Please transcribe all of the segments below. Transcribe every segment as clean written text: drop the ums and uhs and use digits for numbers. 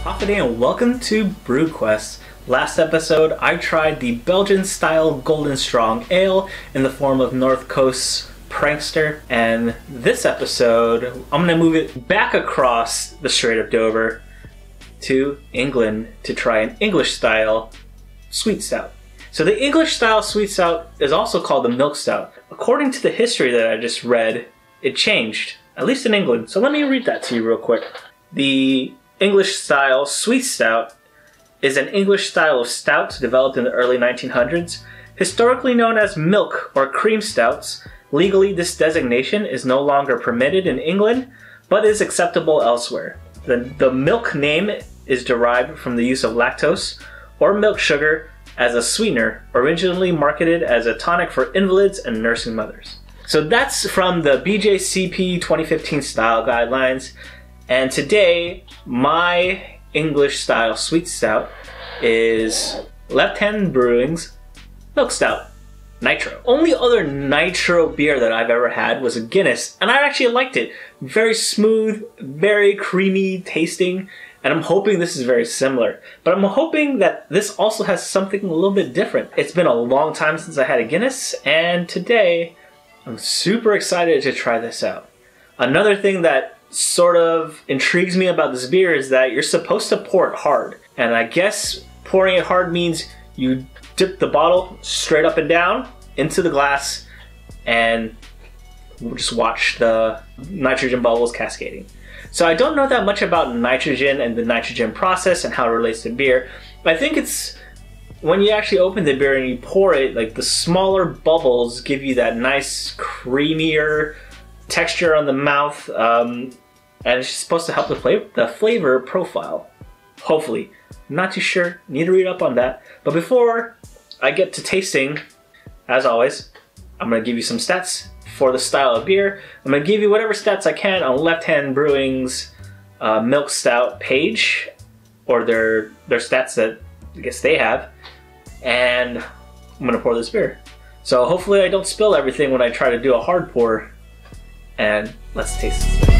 Hafide and welcome to Brew Quest. Last episode I tried the Belgian style Golden Strong Ale in the form of North Coast Prankster, and this episode I'm going to move it back across the Strait of Dover to England to try an English style sweet stout. So the English style sweet stout is also called the milk stout. According to the history that I just read, it changed, at least in England. So let me read that to you real quick. The English style sweet stout is an English style of stout developed in the early 1900s. Historically known as milk or cream stouts, legally this designation is no longer permitted in England, but is acceptable elsewhere. The milk name is derived from the use of lactose or milk sugar as a sweetener, originally marketed as a tonic for invalids and nursing mothers. So that's from the BJCP 2015 style guidelines. And today, my English style sweet stout is Left Hand Brewing's Milk Stout Nitro. Only other Nitro beer that I've ever had was a Guinness, and I actually liked it. Very smooth, very creamy tasting, and I'm hoping this is very similar. But I'm hoping that this also has something a little bit different. It's been a long time since I had a Guinness, and today I'm super excited to try this out. Another thing that sort of intrigues me about this beer is that you're supposed to pour it hard. And I guess pouring it hard means you dip the bottle straight up and down into the glass and just watch the nitrogen bubbles cascading. So I don't know that much about nitrogen and the nitrogen process and how it relates to beer. But I think it's when you actually open the beer and you pour it, like the smaller bubbles give you that nice creamier texture on the mouth, and it's supposed to help the flavor profile. Hopefully. I'm not too sure. Need to read up on that. But before I get to tasting, as always, I'm going to give you some stats for the style of beer. I'm going to give you whatever stats I can on Left Hand Brewing's Milk Stout page, or their stats that I guess they have, and I'm going to pour this beer. So hopefully I don't spill everything when I try to do a hard pour. And let's taste this thing.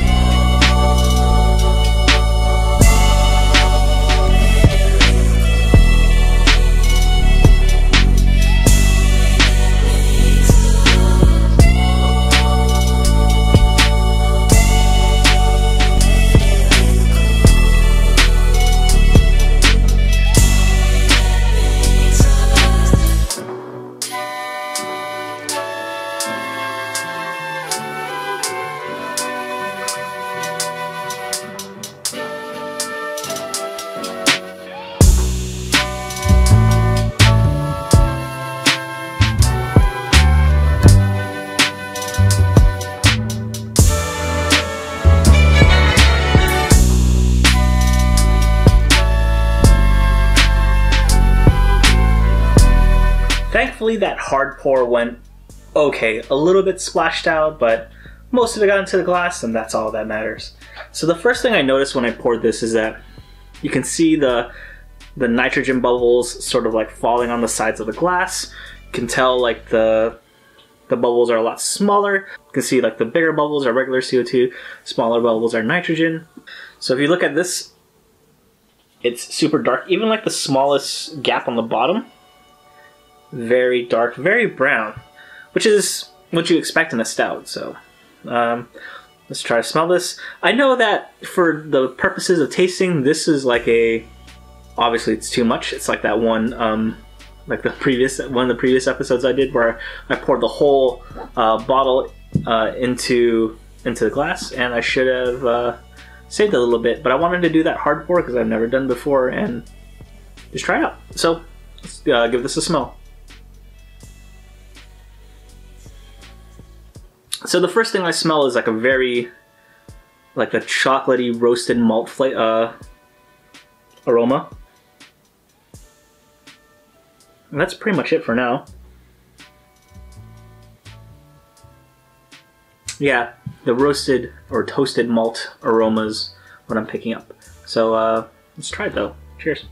Thankfully that hard pour went okay, a little bit splashed out, but most of it got into the glass, and that's all that matters. So the first thing I noticed when I poured this is that you can see the nitrogen bubbles sort of like falling on the sides of the glass. You can tell like the bubbles are a lot smaller. You can see like the bigger bubbles are regular CO2, smaller bubbles are nitrogen. So if you look at this, it's super dark. Even like the smallest gap on the bottom, very dark, very brown, which is what you expect in a stout. So let's try to smell this. I know that for the purposes of tasting, this is like obviously it's too much. It's like that one, like one of the previous episodes I did where I poured the whole bottle into the glass, and I should have saved a little bit, but I wanted to do that hard pour because I've never done before and just try it out. So let's give this a smell. So the first thing I smell is like a very, like a chocolatey roasted malt aroma. And that's pretty much it for now. Yeah, the roasted or toasted malt aroma is what I'm picking up. So let's try it though. Cheers.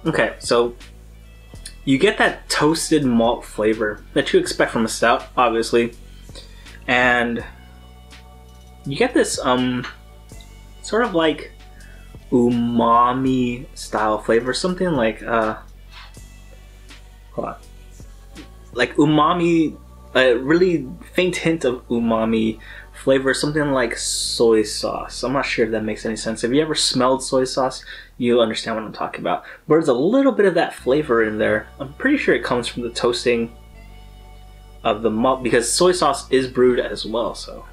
Okay, so you get that toasted malt flavor that you expect from a stout, obviously, and you get this sort of like umami style flavor, something like hold on, like umami, a really faint hint of umami flavor, something like soy sauce. I'm not sure if that makes any sense. If you ever smelled soy sauce, you understand what I'm talking about. But there's a little bit of that flavor in there. I'm pretty sure it comes from the toasting of the malt, because soy sauce is brewed as well. So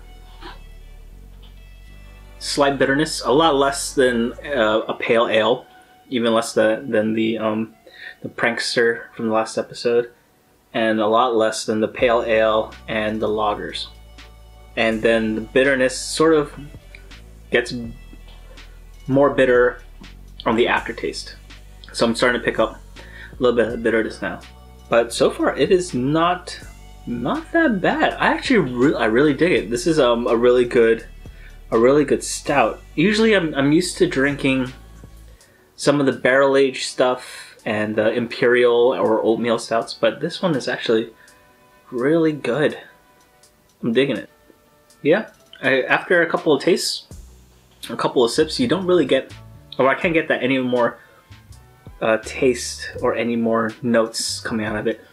slight bitterness, a lot less than a pale ale, even less than the prankster from the last episode, and a lot less than the pale ale and the lagers. And then the bitterness sort of gets more bitter on the aftertaste. So I'm starting to pick up a little bit of bitterness now. But so far it is not that bad. I really dig it. This is a really good stout. Usually I'm used to drinking some of the barrel aged stuff and the imperial or oatmeal stouts, but this one is actually really good. I'm digging it. Yeah, after a couple of tastes, a couple of sips, you don't really get, or I can't get that any more taste or any more notes coming out of it.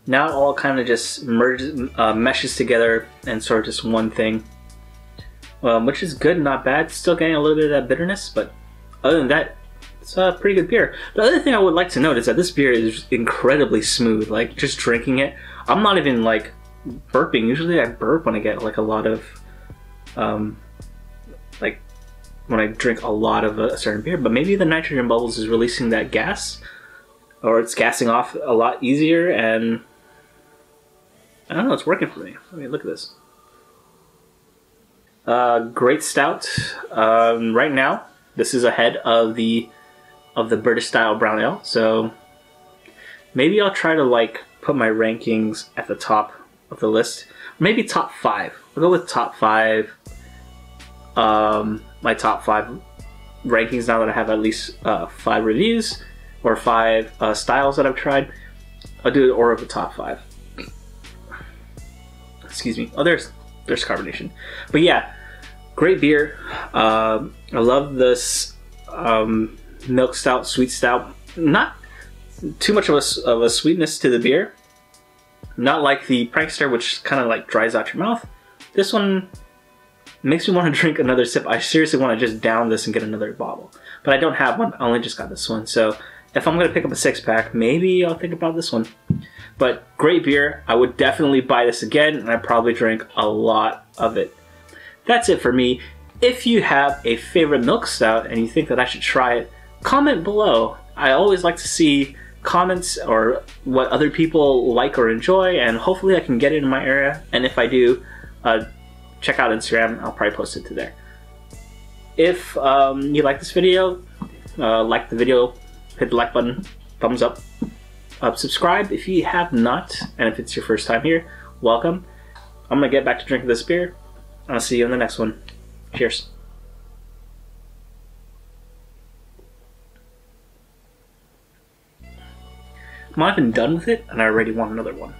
Now it all kind of just meshes together and sort of just one thing, which is good, not bad. Still getting a little bit of that bitterness, but other than that, it's a pretty good beer. The other thing I would like to note is that this beer is incredibly smooth. Like, just drinking it, I'm not even like burping. Usually I burp when I get like a lot of like when I drink a lot of a certain beer, but maybe the nitrogen bubbles is releasing that gas, or it's gassing off a lot easier, and I don't know, it's working for me. I mean, look at this. Great stout. Right now this is ahead of the British style brown ale, so maybe I'll try to like put my rankings at the top of the list. Maybe top 5. I'll go with top 5. My top 5 rankings now that I have at least 5 reviews or 5 styles that I've tried. I'll do the order of the top 5. Excuse me. Oh, there's carbonation. But yeah, great beer. I love this milk stout, sweet stout. Not too much of a sweetness to the beer. Not like the prankster, which kind of like dries out your mouth. This one makes me want to drink another sip. I seriously want to just down this and get another bottle. But I don't have one. I only just got this one. So if I'm going to pick up a 6-pack, maybe I'll think about this one. But great beer. I would definitely buy this again, and I'd probably drink a lot of it. That's it for me. If you have a favorite milk stout and you think that I should try it, comment below. I always like to see comments or what other people like or enjoy, and hopefully I can get it in my area. And if I do, check out Instagram. I'll probably post it to there. If you like this video, like the video, hit the like button, thumbs up, subscribe if you have not, and if it's your first time here, welcome. I'm gonna get back to drinking this beer. I'll see you in the next one. Cheers. I'm not even done with it, and I already want another one.